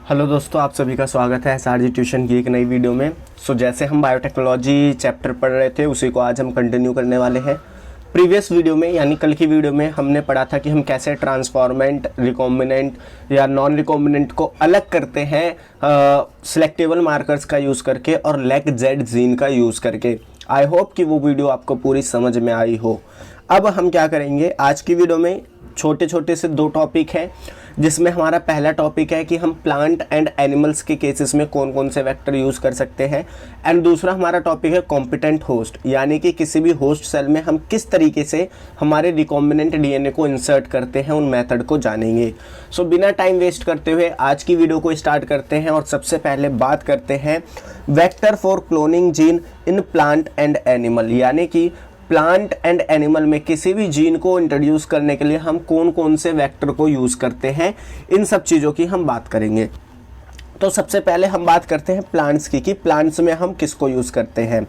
Hello दोस्तों, आप सभी का स्वागत है एसआरजी ट्यूशन की एक नई वीडियो में। जैसे हम बायोटेक्नोलॉजी चैप्टर पढ़ रहे थे उसी को आज हम कंटिन्यू करने वाले हैं। प्रीवियस वीडियो में यानी कल की वीडियो में हमने पढ़ा था कि हम कैसे ट्रांसफॉर्मेंट, रिकॉम्बिनेंट या नॉन रिकॉम्बिनेंट को अलग करते हैं सिलेक्टेबल मार्कर्स का यूज़ करके और लेग जेड जीन का यूज़ करके। आई होप कि वो वीडियो आपको पूरी समझ में आई हो। अब हम क्या करेंगे आज की वीडियो में, छोटे छोटे से दो टॉपिक हैं, जिसमें हमारा पहला टॉपिक है कि हम प्लांट एंड एनिमल्स के केसेस में कौन कौन से वेक्टर यूज़ कर सकते हैं, एंड दूसरा हमारा टॉपिक है कॉम्पिटेंट होस्ट, यानी कि किसी भी होस्ट सेल में हम किस तरीके से हमारे रिकॉम्बिनेंट डीएनए को इंसर्ट करते हैं, उन मेथड को जानेंगे। सो बिना टाइम वेस्ट करते हुए आज की वीडियो को स्टार्ट करते हैं और सबसे पहले बात करते हैं vector for cloning gene in plant and animal, यानी कि प्लांट एंड एनिमल में किसी भी जीन को इंट्रोड्यूस करने के लिए हम कौन कौन से वेक्टर को यूज़ करते हैं, इन सब चीज़ों की हम बात करेंगे। तो सबसे पहले हम बात करते हैं प्लांट्स की, कि प्लांट्स में हम किसको यूज़ करते हैं।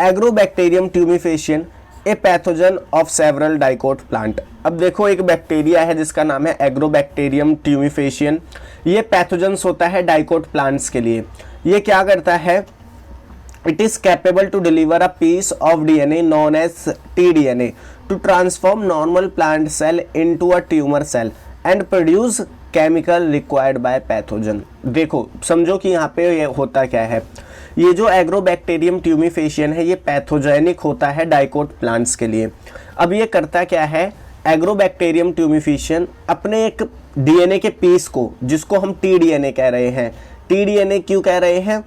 Agrobacterium tumefaciens, a pathogen of several dicot plant. अब देखो, एक बैक्टीरिया है जिसका नाम है एग्रोबैक्टीरियम ट्यूमिफेशियन। ये पैथोजन्स होता है डाइकोट प्लांट्स के लिए। ये क्या करता है, it is capable to deliver a piece of DNA known as tDNA to transform normal plant cell into a tumor cell and produce chemical required by pathogen। देखो समझो कि यहाँ पे ये होता क्या है। ये जो एग्रोबैक्टीरियम ट्यूमिफेशियन है ये पैथोजेनिक होता है डाइकोट प्लांट्स के लिए। अब ये करता क्या है, एग्रोबैक्टीरियम ट्यूमिफेशियन अपने एक डीएनए के पीस को, जिसको हम टीडीएनए कह रहे हैं, टीडीएनए क्यों कह रहे हैं,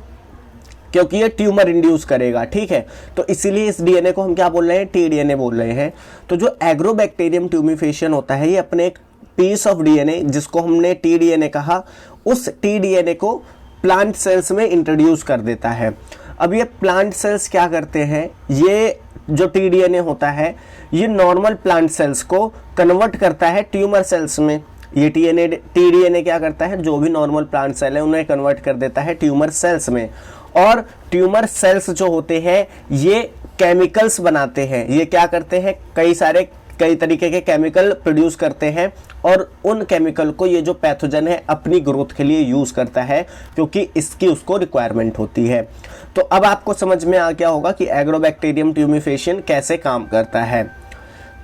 क्योंकि ये ट्यूमर इंड्यूस करेगा, ठीक है, तो इसीलिए इस डीएनए को हम क्या बोल रहे हैं, टीडीएनए बोल रहे हैं। तो जो एग्रोबैक्टीरियम ट्यूमिफेशियन होता है ये अपने एक पीस ऑफ डीएनए, जिसको हमने टीडीएनए कहा, उस टीडीएनए को प्लांट सेल्स में इंट्रोड्यूस कर देता है। अब ये प्लांट सेल्स क्या करते हैं, ये जो टीडीएनए होता है ये नॉर्मल प्लांट सेल्स को कन्वर्ट करता है ट्यूमर सेल्स में। ये टीडीएनए क्या करता है, जो भी नॉर्मल प्लांट सेल है उन्हें कन्वर्ट कर देता है ट्यूमर सेल्स में। और ट्यूमर सेल्स जो होते हैं ये केमिकल्स बनाते हैं। ये क्या करते हैं, कई तरीके के केमिकल प्रोड्यूस करते हैं और उन केमिकल को ये जो पैथोजन है अपनी ग्रोथ के लिए यूज़ करता है, क्योंकि इसकी उसको रिक्वायरमेंट होती है। तो अब आपको समझ में आ गया होगा कि एग्रोबैक्टीरियम ट्यूमिफेशियन कैसे काम करता है।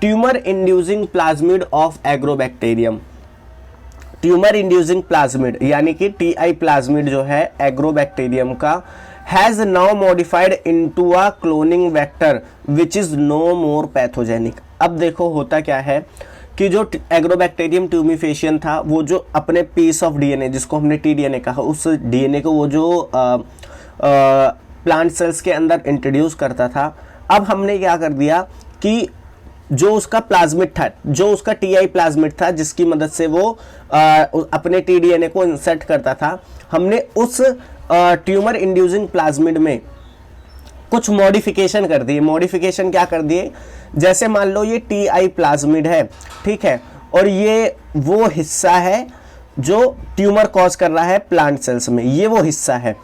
Tumour inducing plasmid of Agrobacterium, tumour inducing plasmid यानी कि टीआई प्लाज्मिड जो है एग्रोबैक्टीरियम का, has now modified into a cloning vector which is no more pathogenic. अब देखो होता क्या है कि जो एग्रोबैक्टीरियम ट्यूमिफेशियन था वो जो अपने पीस ऑफ डीएनए, जिसको हमने टीडीएनए कहा, उस डीएनए को वो जो प्लांट सेल्स के अंदर इंट्रोड्यूस करता था। अब हमने क्या कर दिया कि जो उसका प्लाज्मिड था, जो उसका टीआई प्लाज्मिड था, जिसकी मदद से वो अपने टीडीएनए को इंसर्ट करता था, हमने उस ट्यूमर इंड्यूसिंग प्लाज्मिड में कुछ मॉडिफिकेशन कर दिए। मॉडिफिकेशन क्या कर दिए, जैसे मान लो ये टीआई प्लाज्मिड है, ठीक है, और ये वो हिस्सा है जो ट्यूमर कॉज कर रहा है प्लांट सेल्स में, ये वो हिस्सा है।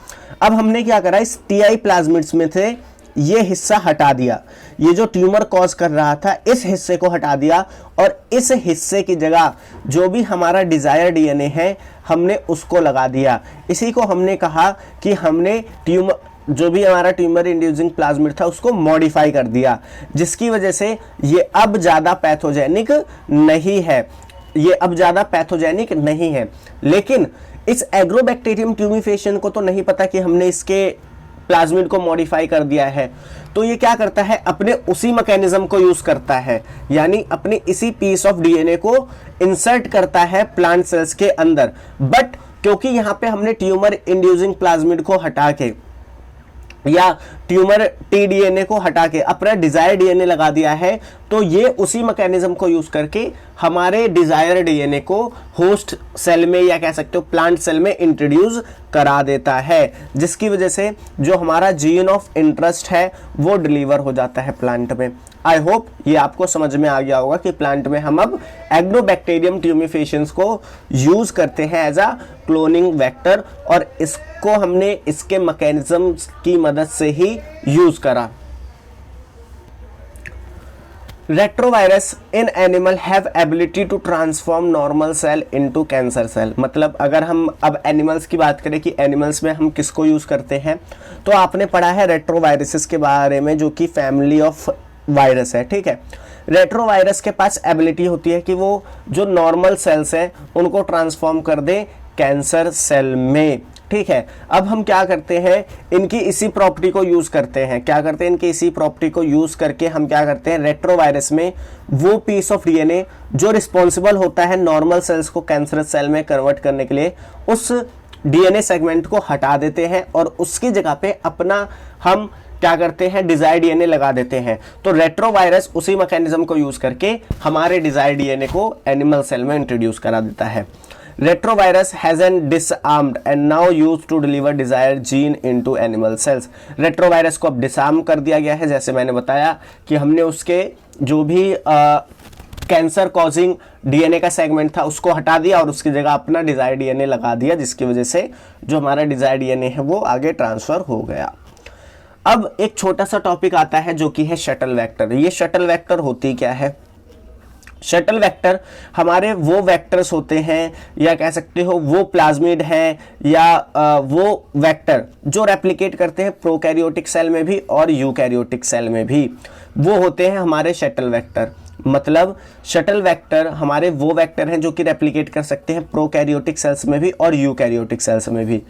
अब हमने क्या करा, इस टीआई प्लाज्मिड्स में थे ये हिस्सा हटा दिया, ये जो ट्यूमर कॉज कर रहा था इस हिस्से को हटा दिया, और इस हिस्से की जगह जो भी हमारा डिजायर डीएनए है हमने उसको लगा दिया। इसी को हमने कहा कि हमने जो भी हमारा ट्यूमर इंड्यूसिंग प्लाज्मिड था उसको मॉडिफाई कर दिया, जिसकी वजह से ये अब ज़्यादा पैथोजेनिक नहीं है, ये अब ज़्यादा पैथोजेनिक नहीं है। लेकिन इस एग्रोबैक्टीरियम ट्यूमिफेशियन को तो नहीं पता कि हमने इसके प्लाज्मिड को मॉडिफाई कर दिया है, तो ये क्या करता है, अपने उसी मैकेनिज्म को यूज करता है, यानी अपने इसी पीस ऑफ डीएनए को इंसर्ट करता है प्लांट सेल्स के अंदर। बट क्योंकि यहाँ पे हमने ट्यूमर इंड्यूसिंग प्लाज्मिड को हटा के या ट्यूमर टीडीएनए को हटा के अपना डिजायर डीएनए लगा दिया है, तो ये उसी मैकेनिज्म को यूज करके हमारे डिजायर डीएनए को होस्ट सेल में या कह सकते हो प्लांट सेल में इंट्रोड्यूस करा देता है, जिसकी वजह से जो हमारा जीन ऑफ इंटरेस्ट है वो डिलीवर हो जाता है प्लांट में। आई होप ये आपको समझ में आ गया होगा कि प्लांट में हम अब एग्रोबैक्टीरियम ट्यूमिफेशियंस को यूज करते हैं एज अ क्लोनिंग वेक्टर, और इसको हमने इसके मैकेनिज्म की मदद से ही यूज करा। Retrovirus in animal have ability to transform normal cell into cancer cell. मतलब अगर हम अब एनिमल्स की बात करें कि एनिमल्स में हम किसको यूज करते हैं, तो आपने पढ़ा है रेट्रोवायरसेस के बारे में, जो कि फैमिली ऑफ वायरस है, ठीक है। रेट्रोवायरस के पास एबिलिटी होती है कि वो जो नॉर्मल सेल्स हैं उनको ट्रांसफॉर्म कर दे कैंसर सेल में, ठीक है। अब हम क्या करते हैं, इनकी इसी प्रॉपर्टी को यूज करते हैं, क्या करते हैं, इनकी इसी प्रॉपर्टी को यूज करके हम क्या करते हैं, रेट्रोवायरस में वो पीस ऑफ डीएनए जो रिस्पॉन्सिबल होता है नॉर्मल सेल्स को कैंसर सेल में कन्वर्ट करने के लिए, उस डीएनए सेगमेंट को हटा देते हैं और उसकी जगह पे अपना हम क्या करते हैं, डिजायर्ड डीएनए लगा देते हैं। तो रेट्रोवायरस उसी मैकेनिज्म को यूज करके हमारे डिजायर्ड डीएनए को एनिमल सेल में इंट्रोड्यूस करा देता है। Retrovirus has an disarmed and now used to deliver desired gene into animal cells. Retrovirus को अब डिसआर्म कर दिया गया है, जैसे मैंने बताया कि हमने उसके जो भी कैंसर कॉजिंग डीएनए का सेगमेंट था उसको हटा दिया और उसकी जगह अपना डिजायर्ड डीएनए लगा दिया, जिसकी वजह से जो हमारा डिजायर्ड डीएनए है वो आगे ट्रांसफर हो गया। अब एक छोटा सा टॉपिक आता है जो कि है शटल वेक्टर। ये शटल वेक्टर होती क्या है? शटल वेक्टर हमारे वो वेक्टर्स होते हैं, या कह सकते हो वो प्लाज्मिड हैं, या वो वेक्टर जो रेप्लिकेट करते हैं प्रोकैरियोटिक सेल में भी और यूकैरियोटिक सेल में भी, वो होते हैं हमारे शटल वेक्टर। मतलब शटल वेक्टर हमारे वो वेक्टर हैं जो कि रेप्लिकेट कर सकते हैं प्रोकैरियोटिक सेल्स में भी और यूकैरियोटिक सेल्स में भी।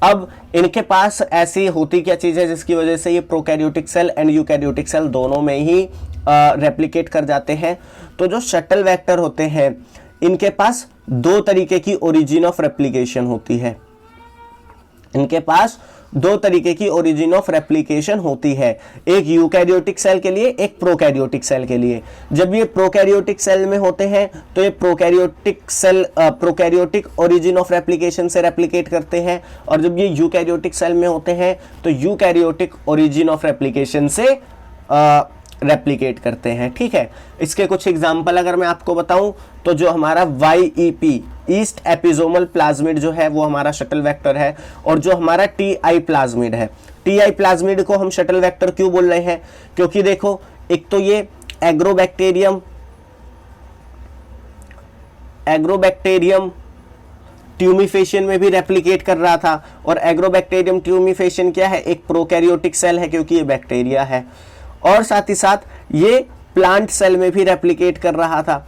अब इनके पास ऐसी होती क्या चीज़ है जिसकी वजह से ये prokaryotic cell and eukaryotic cell दोनों में ही रेप्लिकेट कर जाते हैं? तो जो शटल वेक्टर होते हैं इनके पास दो तरीके की ओरिजिन ऑफ रेप्लिकेशन होती है। इनके पास दो तरीके की ओरिजिन ऑफ रेप्लिकेशन होती है, एक यूकैरियोटिक सेल के लिए, एक प्रोकैरियोटिक सेल के लिए। जब ये प्रोकैरियोटिक सेल में होते हैं तो ये prokaryotic cell prokaryotic origin of replication से रेप्लिकेट करते हैं, और जब ये यूकैरियोटिक सेल में होते हैं तो यूकैरियोटिक ओरिजिन ऑफ रेप्लिकेशन से रेप्लिकेट करते हैं, ठीक है। इसके कुछ एग्जाम्पल अगर मैं आपको बताऊं तो जो हमारा YEP ईस्ट एपिसोमल प्लाज्मिड जो है वो हमारा शटल वेक्टर है, और जो हमारा TI प्लाज्मिड है, TI प्लाज्मिड को हम शटल वेक्टर क्यों बोल रहे हैं? क्योंकि देखो, एक तो ये एग्रोबैक्टीरियम ट्यूमिफेशियन में भी रेप्लिकेट कर रहा था, और एग्रोबैक्टीरियम ट्यूमिफेशियन क्या है? एक प्रोकैरियोटिक सेल है क्योंकि ये बैक्टीरिया है, और साथ ही साथ ये प्लांट सेल में भी रेप्लिकेट कर रहा था,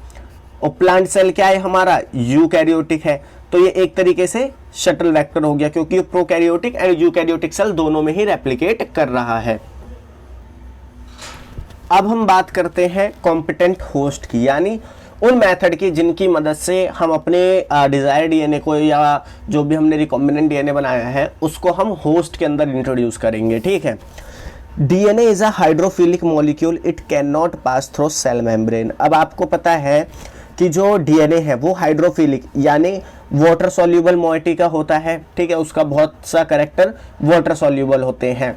और प्लांट सेल क्या है हमारा? यूकैरियोटिक है। तो ये एक तरीके से शटल वेक्टर हो गया क्योंकि ये प्रोकैरियोटिक एंड यूकैरियोटिक सेल दोनों में ही रेप्लिकेट कर रहा है। अब हम बात करते हैं कॉम्पिटेंट होस्ट की, यानी उन मेथड की जिनकी मदद से हम अपने डिजायर्ड डीएनए को या जो भी हमने रिकॉम्बिनेंट डीएनए बनाया है उसको हम होस्ट के अंदर इंट्रोड्यूस करेंगे, ठीक है। DNA is a hydrophilic molecule, it can not pass through cell membrane. अब आपको पता है कि जो डीएनए है वो हाइड्रोफिलिक यानी वाटर सॉल्यूबल मोइटी का होता है, ठीक है। उसका बहुत सा कैरेक्टर वाटर सॉल्यूबल होते हैं,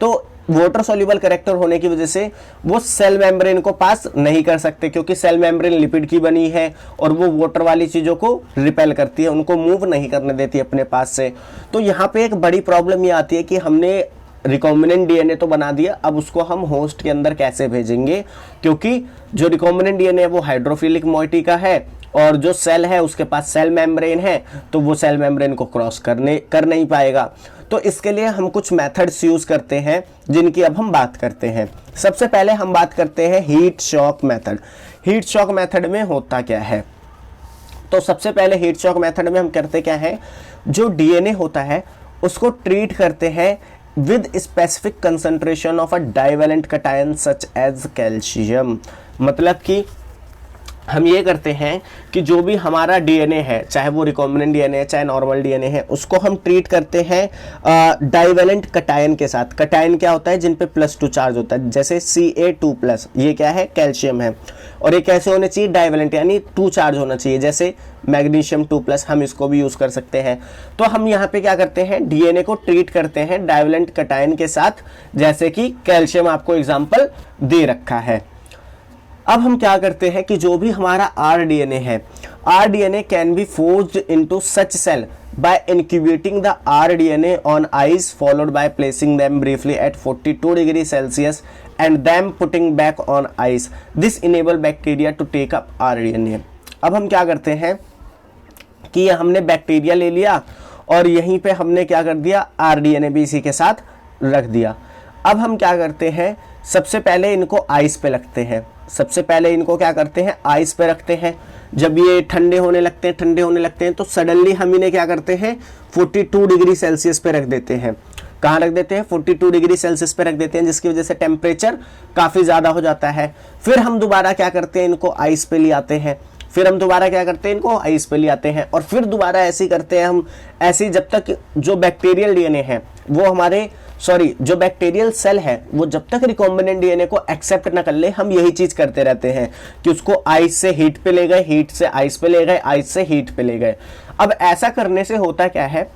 तो वाटर सॉल्यूबल कैरेक्टर होने की वजह से वो सेल मेम्ब्रेन को पास नहीं कर सकते, क्योंकि सेल मेम्ब्रेन लिपिड की बनी है और वो वाटर वाली चीज़ों को रिपेल करती है, उनको मूव नहीं करने देती अपने पास से। तो यहाँ पे एक बड़ी प्रॉब्लम ये आती है कि हमने रिकॉम्बिनेंट डीएनए तो बना दिया, अब उसको हम होस्ट के अंदर कैसे भेजेंगे? क्योंकि जो रिकॉम्बिनेंट डीएनए है वो हाइड्रोफिलिक मोइटी का है, और जो सेल है उसके पास सेल मेम्ब्रेन है, तो वो सेल मेम्ब्रेन को क्रॉस कर नहीं पाएगा। तो इसके लिए हम कुछ मेथड्स यूज करते हैं जिनकी अब हम बात करते हैं। सबसे पहले हम बात करते हैं heat shock method. Heat shock method में होता क्या है? तो सबसे पहले हीट शॉक मेथड में हम करते क्या है, जो डीएनए होता है उसको ट्रीट करते हैं with specific concentration of a divalent cation such as calcium। मतलब कि हम ये करते हैं कि जो भी हमारा डीएनए है, चाहे वो रिकॉम्बिनेंट डीएनए है चाहे नॉर्मल डीएनए है, उसको हम ट्रीट करते हैं डाइवेलेंट कटायन के साथ। कटायन क्या होता है? जिन पे +2 चार्ज होता है, जैसे Ca2+, ये क्या है? कैल्शियम है, और ये कैसे होने चाहिए? डाइवेलेंट यानी 2 चार्ज होना चाहिए, जैसे मैग्नीशियम 2+, हम इसको भी यूज कर सकते हैं। तो हम यहाँ पे क्या करते हैं, डीएनए को ट्रीट करते हैं डाइवेलेंट कटायन के साथ, जैसे कि कैल्शियम आपको एग्जाम्पल दे रखा है। अब हम क्या करते हैं कि जो भी हमारा आरडीएनए है, rDNA can be forced into such cell by incubating the RDNA on ice followed by placing them briefly at 42 degrees Celsius and then putting back on ice. This enable bacteria to take up RDNA. अब हम क्या करते हैं कि हमने bacteria ले लिया और यहीं पे हमने क्या कर दिया, RDNA भी इसी के साथ रख दिया। अब हम क्या करते हैं, सबसे पहले इनको आइस पे रखते हैं, सबसे पहले इनको क्या करते हैं, आइस पे रखते हैं। जब ये ठंडे होने लगते हैं तो सडनली हम इन्हें क्या करते हैं, 42 डिग्री सेल्सियस पे रख देते हैं। कहाँ रख देते हैं, 42 डिग्री सेल्सियस पे रख देते हैं, जिसकी वजह से टेम्परेचर काफ़ी ज़्यादा हो जाता है। फिर हम दोबारा क्या करते हैं, इनको आइस पे ले आते हैं, फिर हम दोबारा क्या करते हैं, इनको आइस पे ले आते हैं, और फिर दोबारा ऐसे ही करते हैं हम, ऐसे जब तक जो बैक्टीरियल डीएनए है वो हमारे जो बैक्टीरियल सेल है वो जब तक रिकॉम्बिनेंट डीएनए को एक्सेप्ट ना कर ले, हम यही चीज करते रहते हैं कि उसको आइस से हीट पे ले गए, हीट से आइस पे ले गए, आइस से हीट पे ले गए। अब ऐसा करने से होता क्या है,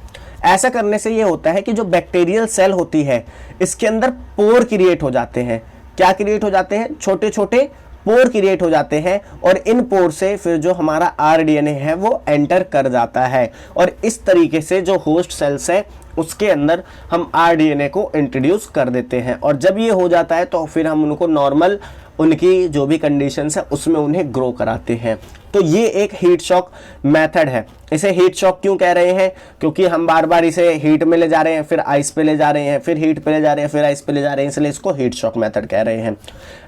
ऐसा करने से ये होता है कि जो बैक्टीरियल सेल होती है इसके अंदर पोर क्रिएट हो जाते हैं। क्या क्रिएट हो जाते हैं, छोटे छोटे पोर क्रिएट हो जाते हैं, और इन पोर से फिर जो हमारा आरडीएनए है वो एंटर कर जाता है, और इस तरीके से जो होस्ट सेल्स है उसके अंदर हम आरडीएनए को इंट्रोड्यूस कर देते हैं। और जब ये हो जाता है तो फिर हम उनको नॉर्मल, उनकी जो भी कंडीशंस है उसमें उन्हें ग्रो कराते हैं। तो ये एक हीट शॉक मेथड है। इसे हीट शॉक क्यों कह रहे हैं, क्योंकि हम बार बार इसे हीट में ले जा रहे हैं, फिर आइस पे ले जा रहे हैं, फिर हीट पे ले जा रहे हैं, फिर आइस पे ले जा रहे हैं, इसलिए इसको हीट शॉक मेथड कह रहे हैं।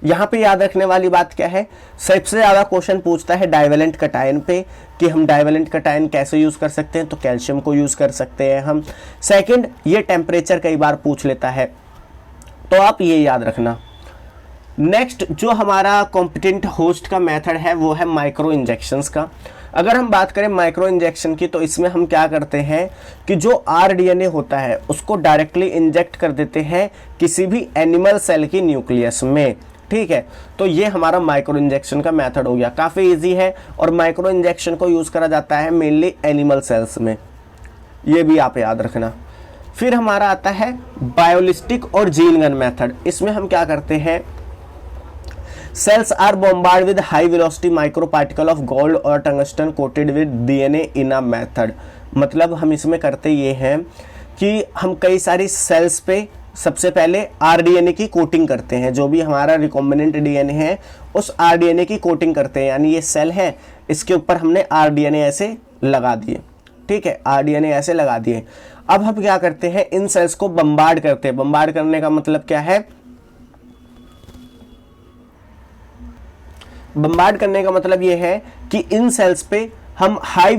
यहाँ पे याद रखने वाली बात क्या है, सबसे ज़्यादा क्वेश्चन पूछता है डाइवेलेंट कटायन पे कि हम डाइवेलेंट कटायन कैसे यूज़ कर सकते हैं, तो कैल्शियम को यूज़ कर सकते हैं हम। सेकेंड, ये टेम्परेचर कई बार पूछ लेता है, तो आप ये याद रखना। नेक्स्ट जो हमारा कॉम्पिटेंट होस्ट का मेथड है वो है माइक्रो इंजेक्शंस का। अगर हम बात करें माइक्रो इंजेक्शन की, तो इसमें हम क्या करते हैं कि जो आरडीएनए होता है उसको डायरेक्टली इंजेक्ट कर देते हैं किसी भी एनिमल सेल की न्यूक्लियस में। ठीक है, तो ये हमारा माइक्रो इंजेक्शन का मेथड हो गया, काफ़ी इजी है, और माइक्रो इंजेक्शन को यूज़ करा जाता है मेनली एनिमल सेल्स में, ये भी आप याद रखना। फिर हमारा आता है बायोलिस्टिक और जीन गन मेथड। इसमें हम क्या करते हैं, cells are bombarded with high velocity micro particle of gold or tungsten coated with DNA in a method। मतलब हम इसमें करते ये हैं कि हम कई सारी सेल्स पे सबसे पहले आरडीएनए की कोटिंग करते हैं, जो भी हमारा रिकॉम्बिनेंट डीएनए है उस आरडीएनए की कोटिंग करते हैं, यानी ये सेल है इसके ऊपर हमने आरडीएनए ऐसे लगा दिए। ठीक है, आरडीएनए ऐसे लगा दिए। अब हम क्या करते हैं, इन सेल्स को बम्बार्ड करते हैं। बम्बार्ड करने का मतलब क्या है, बम्बार्ड करने का मतलब ये है कि इन सेल्स पे हम हाई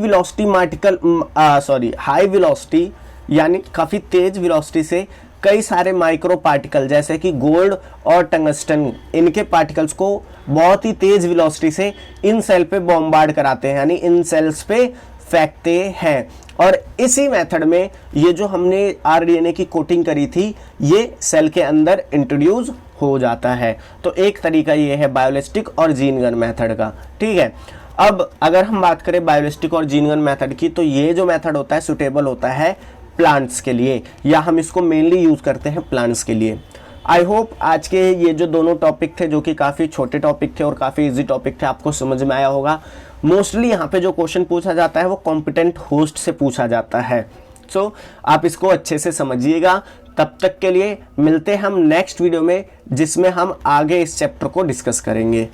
वेलोसिटी यानी काफ़ी तेज वेलोसिटी से कई सारे माइक्रो पार्टिकल जैसे कि गोल्ड और टंगस्टन, इनके पार्टिकल्स को बहुत ही तेज वेलोसिटी से इन सेल पे बॉम्बार्ड कराते हैं, यानी इन सेल्स पे फेंकते हैं। और इसी मेथड में ये जो हमने आरडीएनए की कोटिंग करी थी ये सेल के अंदर इंट्रोड्यूस हो जाता है। तो एक तरीका ये है बायोलिस्टिक और जीन गन मेथड का। ठीक है, अब अगर हम बात करें बायोलिस्टिक और जीन गन मेथड की, तो ये जो मेथड होता है सुटेबल होता है प्लांट्स के लिए, या हम इसको मेनली यूज़ करते हैं प्लांट्स के लिए। आई होप आज के ये जो दोनों टॉपिक थे, जो कि काफ़ी छोटे टॉपिक थे और काफ़ी इजी टॉपिक थे, आपको समझ में आया होगा। मोस्टली यहाँ पे जो क्वेश्चन पूछा जाता है वो कॉम्पिटेंट होस्ट से पूछा जाता है। सो आप इसको अच्छे से समझिएगा। तब तक के लिए मिलते हैं हम नेक्स्ट वीडियो में, जिसमें हम आगे इस चैप्टर को डिस्कस करेंगे।